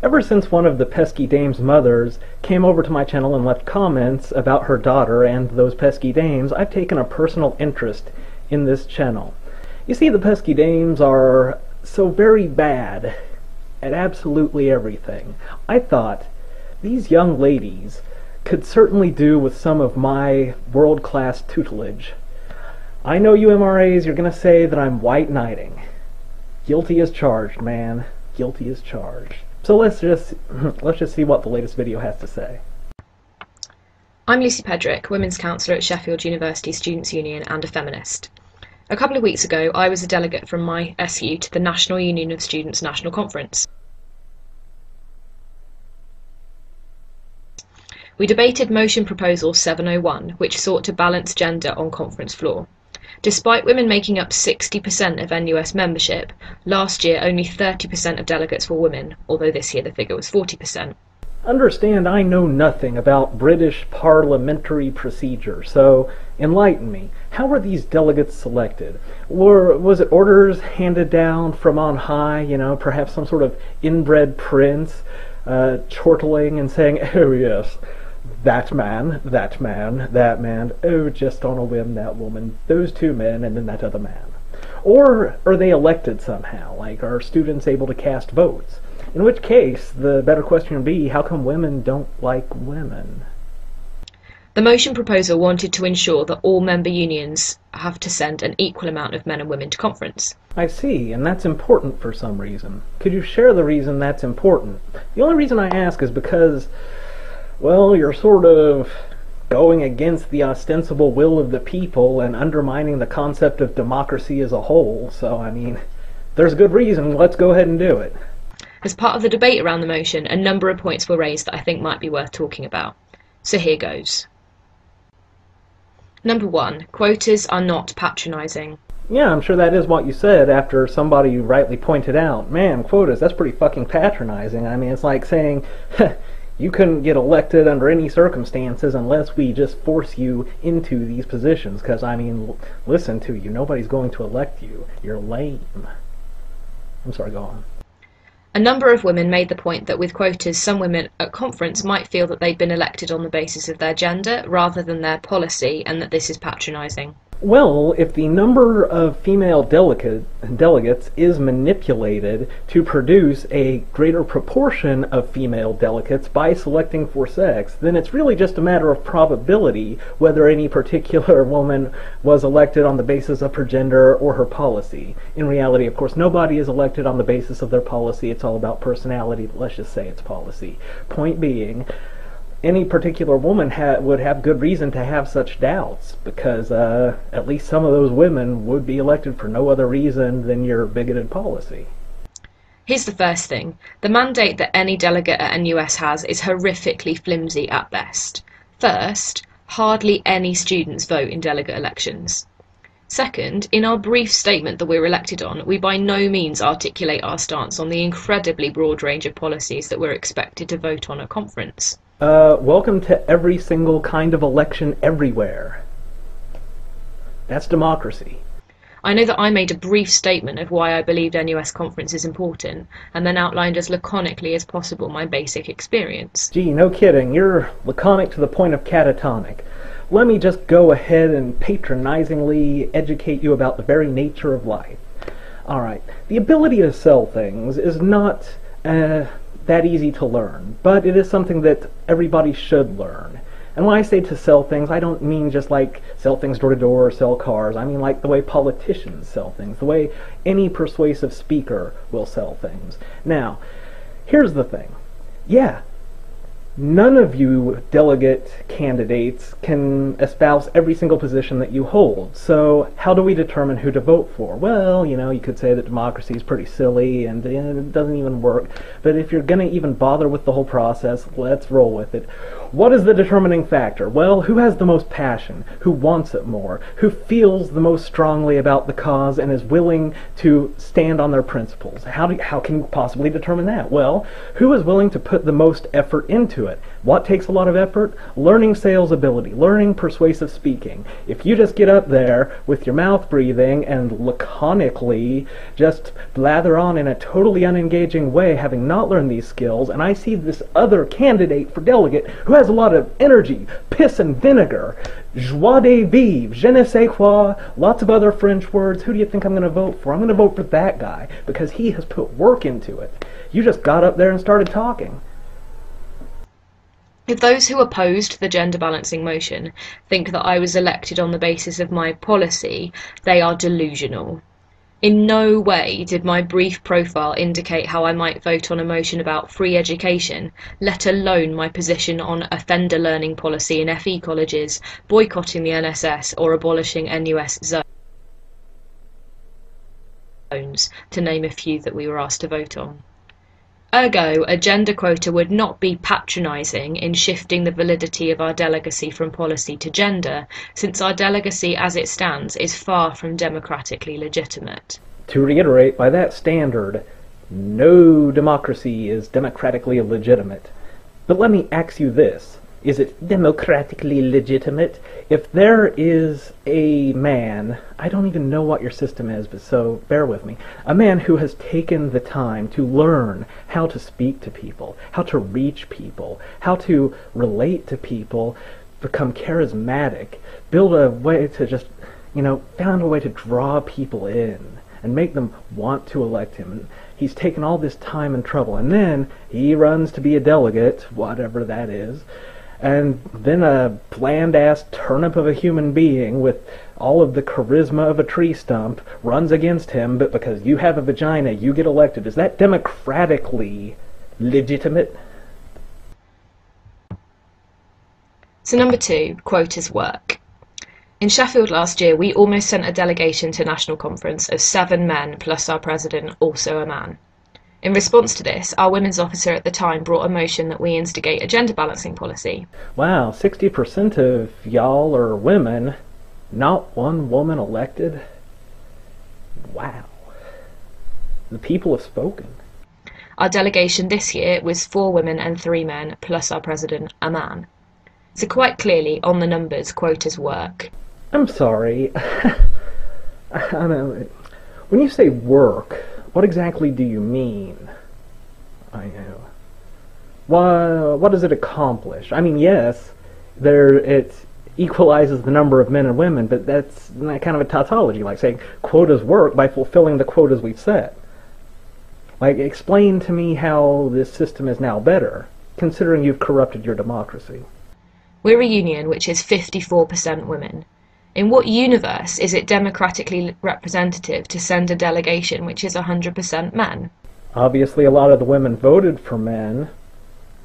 Ever since one of the pesky dame's mothers came over to my channel and left comments about her daughter and those pesky dames, I've taken a personal interest in this channel. You see, the pesky dames are so very bad at absolutely everything. I thought these young ladies could certainly do with some of my world-class tutelage. I know you MRAs, you're going to say that I'm white knighting. Guilty as charged, man. Guilty as charged. So let's just see what the latest video has to say. I'm Lucy Pedrick, Women's Counsellor at Sheffield University Students' Union and a feminist. A couple of weeks ago, I was a delegate from my SU to the National Union of Students National Conference. We debated Motion Proposal 701, which sought to balance gender on conference floor. Despite women making up 60% of NUS membership, last year only 30% of delegates were women, although this year the figure was 40%. Understand, I know nothing about British parliamentary procedure, so enlighten me. How were these delegates selected? Or was it orders handed down from on high, you know, perhaps some sort of inbred prince chortling and saying, oh yes, that man, that man, that man, oh, just on a whim, that woman, those two men, and then that other man? Or are they elected somehow? Like, are students able to cast votes? In which case, the better question would be, how come women don't like women? The motion proposal wanted to ensure that all member unions have to send an equal amount of men and women to conference. I see, and that's important for some reason. Could you share the reason that's important? The only reason I ask is because, well, you're sort of going against the ostensible will of the people and undermining the concept of democracy as a whole, so I mean, there's a good reason, let's go ahead and do it. As part of the debate around the motion, a number of points were raised that I think might be worth talking about. So here goes. Number 1, quotas are not patronising. Yeah, I'm sure that is what you said after somebody rightly pointed out, man, quotas, that's pretty fucking patronising. I mean, it's like saying, you couldn't get elected under any circumstances unless we just force you into these positions, because, I mean, listen to you, nobody's going to elect you. You're lame. I'm sorry, go on. A number of women made the point that with quotas, some women at conference might feel that they've been elected on the basis of their gender rather than their policy, and that this is patronising. Well, if the number of female delegates is manipulated to produce a greater proportion of female delegates by selecting for sex, then it's really just a matter of probability whether any particular woman was elected on the basis of her gender or her policy. In reality, of course, nobody is elected on the basis of their policy. It's all about personality, but let's just say it's policy. Point being, any particular woman would have good reason to have such doubts, because at least some of those women would be elected for no other reason than your bigoted policy. Here's the first thing. The mandate that any delegate at NUS has is horrifically flimsy at best. First, hardly any students vote in delegate elections. Second, in our brief statement that we're elected on, we by no means articulate our stance on the incredibly broad range of policies that we're expected to vote on at conference. Welcome to every single kind of election everywhere. That's democracy. I know that I made a brief statement of why I believed NUS conference is important, and then outlined as laconically as possible my basic experience. Gee, no kidding. You're laconic to the point of catatonic. Let me just go ahead and patronizingly educate you about the very nature of life. Alright, the ability to sell things is not that easy to learn, but it is something that everybody should learn. And when I say to sell things, I don't mean just like sell things door to door or sell cars. I mean like the way politicians sell things, the way any persuasive speaker will sell things. Now, here's the thing. Yeah, none of you delegate candidates can espouse every single position that you hold. So how do we determine who to vote for? Well, you know, you could say that democracy is pretty silly and it doesn't even work. But if you're going to even bother with the whole process, let's roll with it. What is the determining factor? Well, who has the most passion? Who wants it more? Who feels the most strongly about the cause and is willing to stand on their principles? How can you possibly determine that? Well, who is willing to put the most effort into into it. What takes a lot of effort? Learning sales ability, learning persuasive speaking. If you just get up there with your mouth breathing and laconically just blather on in a totally unengaging way, having not learned these skills, and I see this other candidate for delegate who has a lot of energy, piss and vinegar, joie de vivre, je ne sais quoi, lots of other French words, who do you think I'm going to vote for? I'm going to vote for that guy because he has put work into it. You just got up there and started talking. If those who opposed the gender balancing motion think that I was elected on the basis of my policy, they are delusional. In no way did my brief profile indicate how I might vote on a motion about free education, let alone my position on offender learning policy in FE colleges, boycotting the NSS, or abolishing NUS zones, to name a few that we were asked to vote on. Ergo, a gender quota would not be patronising in shifting the validity of our delegacy from policy to gender, since our delegacy as it stands is far from democratically legitimate. To reiterate, by that standard, no democracy is democratically legitimate. But let me ask you this. Is it democratically legitimate if there is a man, I don't even know what your system is, but so bear with me, a man who has taken the time to learn how to speak to people, how to reach people, how to relate to people, become charismatic, build a way to just, found a way to draw people in and make them want to elect him. And he's taken all this time and trouble, and then he runs to be a delegate, whatever that is, and then a bland-ass turnip of a human being with all of the charisma of a tree stump runs against him, but because you have a vagina, you get elected. Is that democratically legitimate? So number 2, quotas work. In Sheffield last year, we almost sent a delegation to National Conference of 7 men plus our president, also a man. In response to this, our women's officer at the time brought a motion that we instigate a gender balancing policy. Wow, 60% of y'all are women, not one woman elected? Wow. The people have spoken. Our delegation this year was 4 women and 3 men, plus our president, a man. So quite clearly, on the numbers, quotas work. I'm sorry. I don't know. When you say work, what exactly do you mean? I know. What does it accomplish? I mean, yes, it equalizes the number of men and women, but that's kind of a tautology, like saying quotas work by fulfilling the quotas we've set. Like, explain to me how this system is now better, considering you've corrupted your democracy. We're a union which is 54% women. In what universe is it democratically representative to send a delegation which is 100% men? Obviously, a lot of the women voted for men.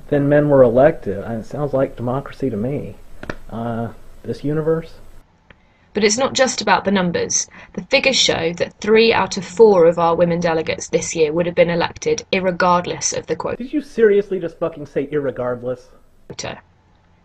Then men were elected. It sounds like democracy to me. This universe? But it's not just about the numbers. The figures show that 3 out of 4 of our women delegates this year would have been elected irregardless of the quota. Did you seriously just fucking say irregardless?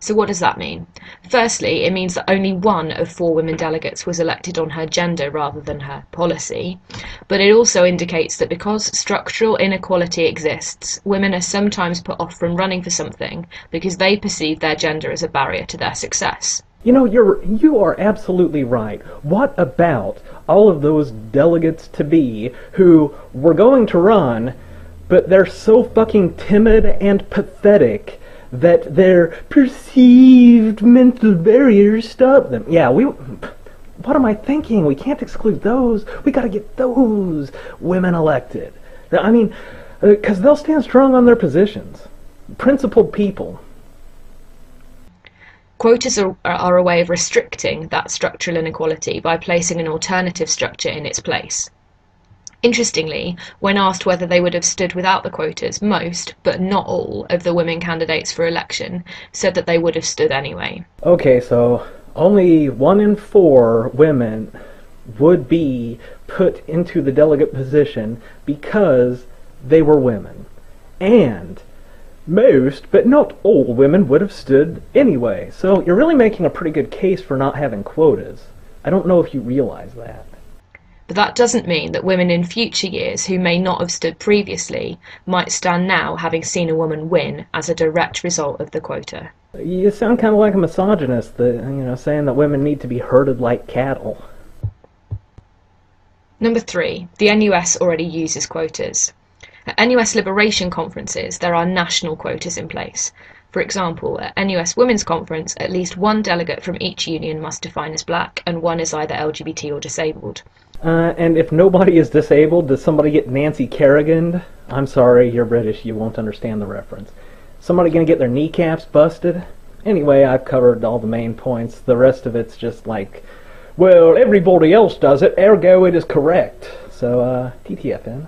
So what does that mean? Firstly, it means that only 1 of 4 women delegates was elected on her gender rather than her policy. But it also indicates that because structural inequality exists, women are sometimes put off from running for something because they perceive their gender as a barrier to their success. You are absolutely right. What about all of those delegates-to-be who were going to run, but they're so fucking timid and pathetic that their perceived mental barriers stop them? Yeah, what am I thinking? We can't exclude those. We gotta get those women elected. I mean, because they'll stand strong on their positions. Principled people. Quotas are a way of restricting that structural inequality by placing an alternative structure in its place. Interestingly, when asked whether they would have stood without the quotas, most, but not all, of the women candidates for election said that they would have stood anyway. Okay, so only 1 in 4 women would be put into the delegate position because they were women. And most, but not all, women would have stood anyway. So you're really making a pretty good case for not having quotas. I don't know if you realize that. But that doesn't mean that women in future years who may not have stood previously might stand now having seen a woman win as a direct result of the quota. You sound kind of like a misogynist, saying that women need to be herded like cattle. Number 3, the NUS already uses quotas. At NUS liberation conferences, there are national quotas in place. For example, at NUS Women's Conference, at least one delegate from each union must define as black, and one is either LGBT or disabled. And if nobody is disabled, does somebody get Nancy Kerrigan'd? I'm sorry, you're British, you won't understand the reference. Somebody gonna get their kneecaps busted? Anyway, I've covered all the main points. The rest of it's just like, well, everybody else does it, ergo it is correct. So, TTFN.